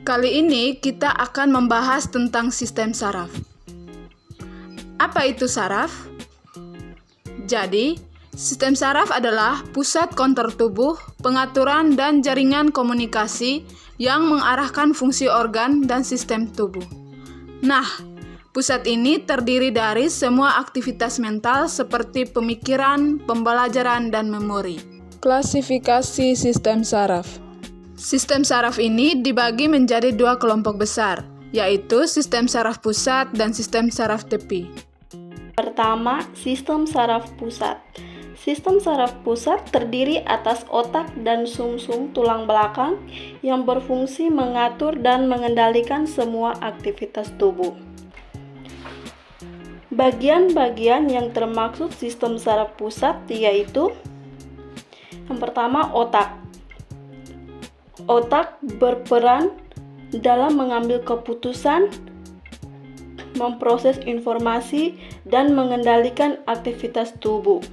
Kali ini kita akan membahas tentang sistem saraf. Apa itu saraf? Jadi, sistem saraf adalah pusat kontrol tubuh, pengaturan dan jaringan komunikasi yang mengarahkan fungsi organ dan sistem tubuh. Nah, pusat ini terdiri dari semua aktivitas mental seperti pemikiran, pembelajaran, dan memori. Klasifikasi sistem saraf. Sistem saraf ini dibagi menjadi dua kelompok besar, yaitu sistem saraf pusat dan sistem saraf tepi. Pertama, sistem saraf pusat. Sistem saraf pusat terdiri atas otak dan sumsum tulang belakang yang berfungsi mengatur dan mengendalikan semua aktivitas tubuh. Bagian-bagian yang termaksud sistem saraf pusat yaitu: yang pertama, otak. Otak berperan dalam mengambil keputusan, memproses informasi, dan mengendalikan aktivitas tubuh.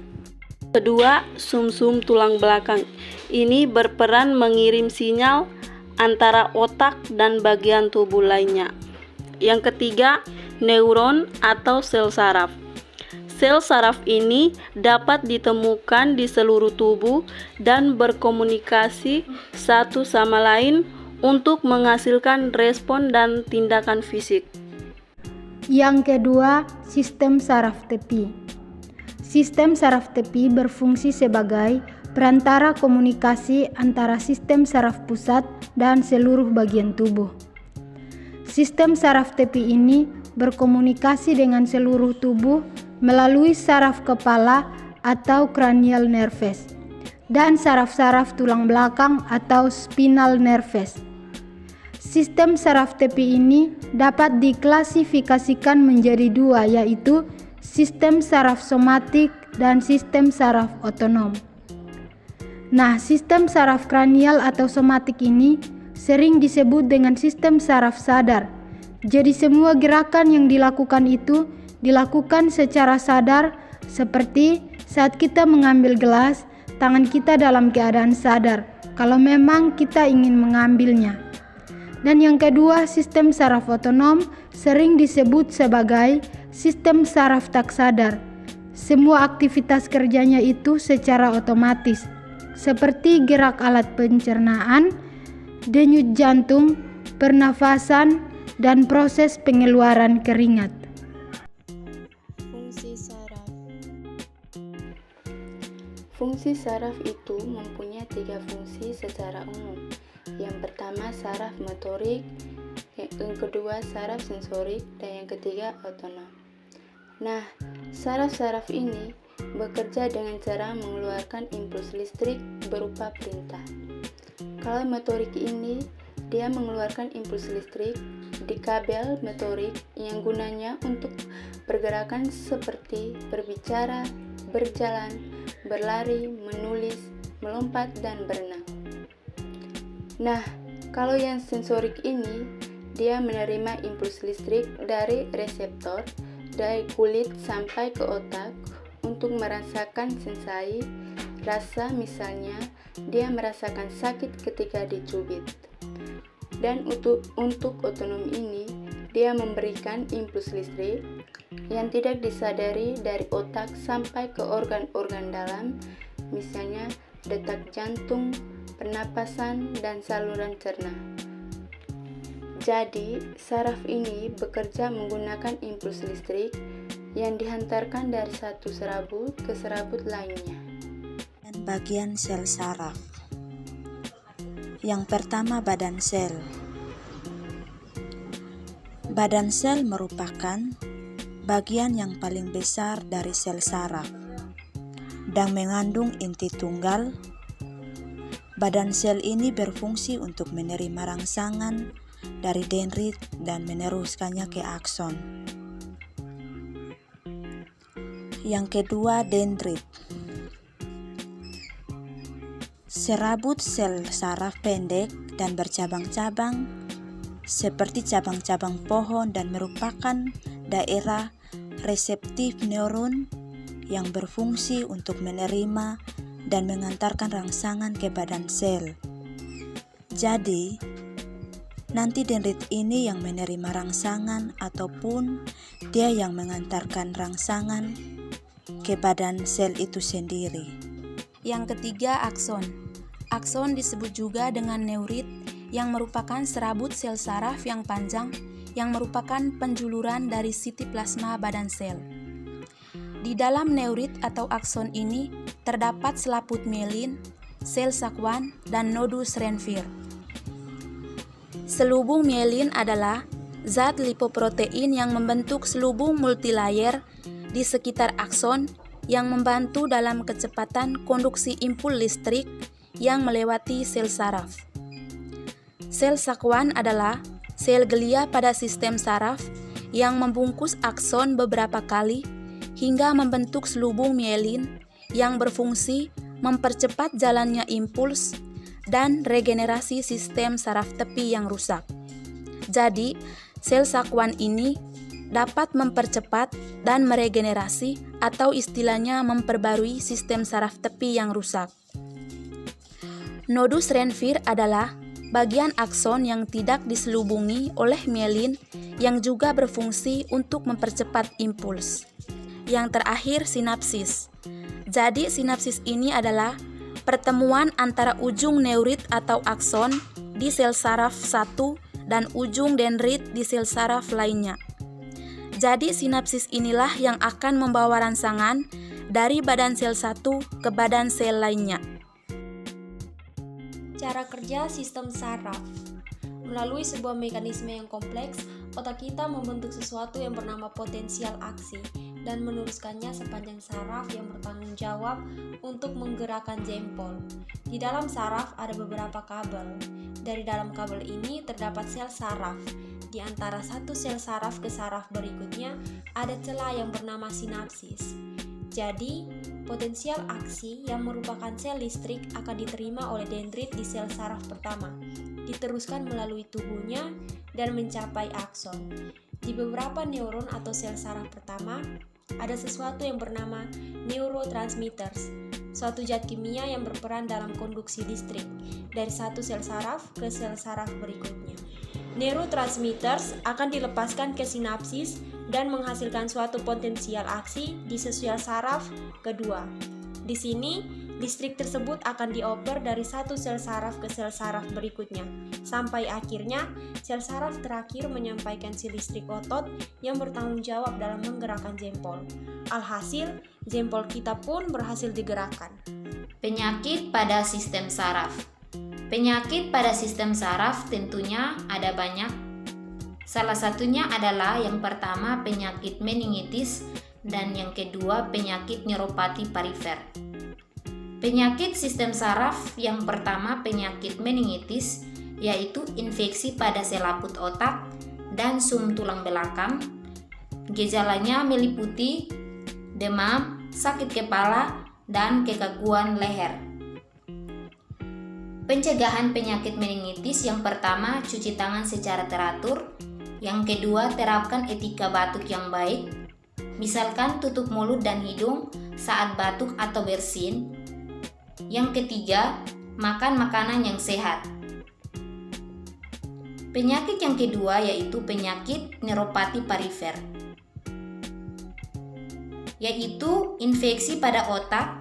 Kedua, sumsum tulang belakang. Ini berperan mengirim sinyal antara otak dan bagian tubuh lainnya. Yang ketiga, neuron atau sel saraf. Sel saraf ini dapat ditemukan di seluruh tubuh dan berkomunikasi satu sama lain untuk menghasilkan respon dan tindakan fisik. Yang kedua, sistem saraf tepi. Sistem saraf tepi berfungsi sebagai perantara komunikasi antara sistem saraf pusat dan seluruh bagian tubuh. Sistem saraf tepi ini berkomunikasi dengan seluruh tubuh melalui saraf kepala atau cranial nerves dan saraf-saraf tulang belakang atau spinal nerves. Sistem saraf tepi ini dapat diklasifikasikan menjadi dua, yaitu sistem saraf somatik dan sistem saraf otonom. Nah, sistem saraf kranial atau somatik ini sering disebut dengan sistem saraf sadar. Jadi semua gerakan yang dilakukan itu dilakukan secara sadar, seperti saat kita mengambil gelas, tangan kita dalam keadaan sadar kalau memang kita ingin mengambilnya. Dan yang kedua, sistem saraf otonom sering disebut sebagai sistem saraf tak sadar. Semua aktivitas kerjanya itu secara otomatis, seperti gerak alat pencernaan, denyut jantung, pernafasan, dan proses pengeluaran keringat. Fungsi saraf itu mempunyai 3 fungsi secara umum. Yang pertama, saraf motorik, yang kedua saraf sensorik, dan yang ketiga otonom. Nah, saraf-saraf ini bekerja dengan cara mengeluarkan impuls listrik berupa perintah. Kalau motorik ini, dia mengeluarkan impuls listrik di kabel motorik yang gunanya untuk pergerakan seperti berbicara, berjalan, berlari, menulis, melompat, dan berenang. Nah, kalau yang sensorik ini, dia menerima impuls listrik dari reseptor dari kulit sampai ke otak untuk merasakan sensasi, rasa, misalnya dia merasakan sakit ketika dicubit. Dan untuk otonom ini, dia memberikan impuls listrik yang tidak disadari dari otak sampai ke organ-organ dalam, misalnya detak jantung, pernapasan, dan saluran cerna. Jadi, saraf ini bekerja menggunakan impuls listrik yang dihantarkan dari satu serabut ke serabut lainnya. Dan bagian sel saraf. Yang pertama, badan sel. Badan sel merupakan bagian yang paling besar dari sel saraf dan mengandung inti tunggal. Badan sel ini berfungsi untuk menerima rangsangan dari dendrit dan meneruskannya ke akson. Yang kedua, dendrit. Serabut sel saraf pendek dan bercabang-cabang seperti cabang-cabang pohon dan merupakan daerah reseptif neuron yang berfungsi untuk menerima dan mengantarkan rangsangan ke badan sel. Jadi, Nanti dendrit ini yang menerima rangsangan ataupun dia yang mengantarkan rangsangan ke badan sel itu sendiri. Yang ketiga, akson. Akson disebut juga dengan neurit yang merupakan serabut sel saraf yang panjang yang merupakan penjuluran dari sitoplasma badan sel. Di dalam neurit atau akson ini terdapat selaput mielin, sel sakwan, dan nodus Renfier. Selubung mielin adalah zat lipoprotein yang membentuk selubung multilayer di sekitar akson yang membantu dalam kecepatan konduksi impuls listrik yang melewati sel saraf. Sel sakwan adalah sel glia pada sistem saraf yang membungkus akson beberapa kali hingga membentuk selubung mielin yang berfungsi mempercepat jalannya impuls dan regenerasi sistem saraf tepi yang rusak. Jadi, sel sakwan ini dapat mempercepat dan meregenerasi atau istilahnya memperbarui sistem saraf tepi yang rusak. Nodus Renfier adalah bagian akson yang tidak diselubungi oleh mielin yang juga berfungsi untuk mempercepat impuls. Yang terakhir, sinapsis. Jadi, sinapsis ini adalah pertemuan antara ujung neurit atau akson di sel saraf satu dan ujung dendrit di sel saraf lainnya. Jadi sinapsis inilah yang akan membawa rangsangan dari badan sel satu ke badan sel lainnya. Cara kerja sistem saraf. Melalui sebuah mekanisme yang kompleks, otak kita membentuk sesuatu yang bernama potensial aksi dan meneruskannya sepanjang saraf yang bertanggung jawab untuk menggerakkan jempol. Di dalam saraf ada beberapa kabel. Dari dalam kabel ini terdapat sel saraf. Di antara satu sel saraf ke saraf berikutnya ada celah yang bernama sinapsis. Jadi, potensial aksi yang merupakan sel listrik akan diterima oleh dendrit di sel saraf pertama, diteruskan melalui tubuhnya dan mencapai akson. Di beberapa neuron atau sel saraf pertama, ada sesuatu yang bernama neurotransmitters, suatu zat kimia yang berperan dalam konduksi listrik dari satu sel saraf ke sel saraf berikutnya. Neurotransmitters akan dilepaskan ke sinapsis dan menghasilkan suatu potensial aksi di sel saraf kedua. Di sini, listrik tersebut akan dioper dari satu sel saraf ke sel saraf berikutnya, sampai akhirnya sel saraf terakhir menyampaikan si listrik otot yang bertanggung jawab dalam menggerakkan jempol. Alhasil, jempol kita pun berhasil digerakkan. Penyakit pada sistem saraf. Penyakit pada sistem saraf tentunya ada banyak. Salah satunya adalah yang pertama penyakit meningitis dan yang kedua penyakit neuropati perifer. Penyakit sistem saraf yang pertama penyakit meningitis yaitu infeksi pada selaput otak dan sum tulang belakang. Gejalanya meliputi demam, sakit kepala, dan kekakuan leher. Pencegahan penyakit meningitis yang pertama cuci tangan secara teratur. Yang kedua terapkan etika batuk yang baik. Misalkan tutup mulut dan hidung saat batuk atau bersin. Yang ketiga, makan makanan yang sehat. Penyakit yang kedua yaitu penyakit neuropati perifer, yaitu infeksi pada otak.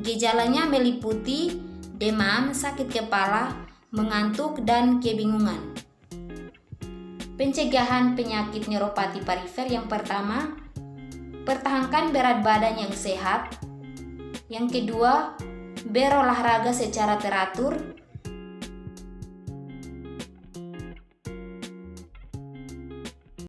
Gejalanya meliputi demam, sakit kepala, mengantuk, dan kebingungan. Pencegahan penyakit neuropati perifer yang pertama, pertahankan berat badan yang sehat. Yang kedua, berolahraga secara teratur.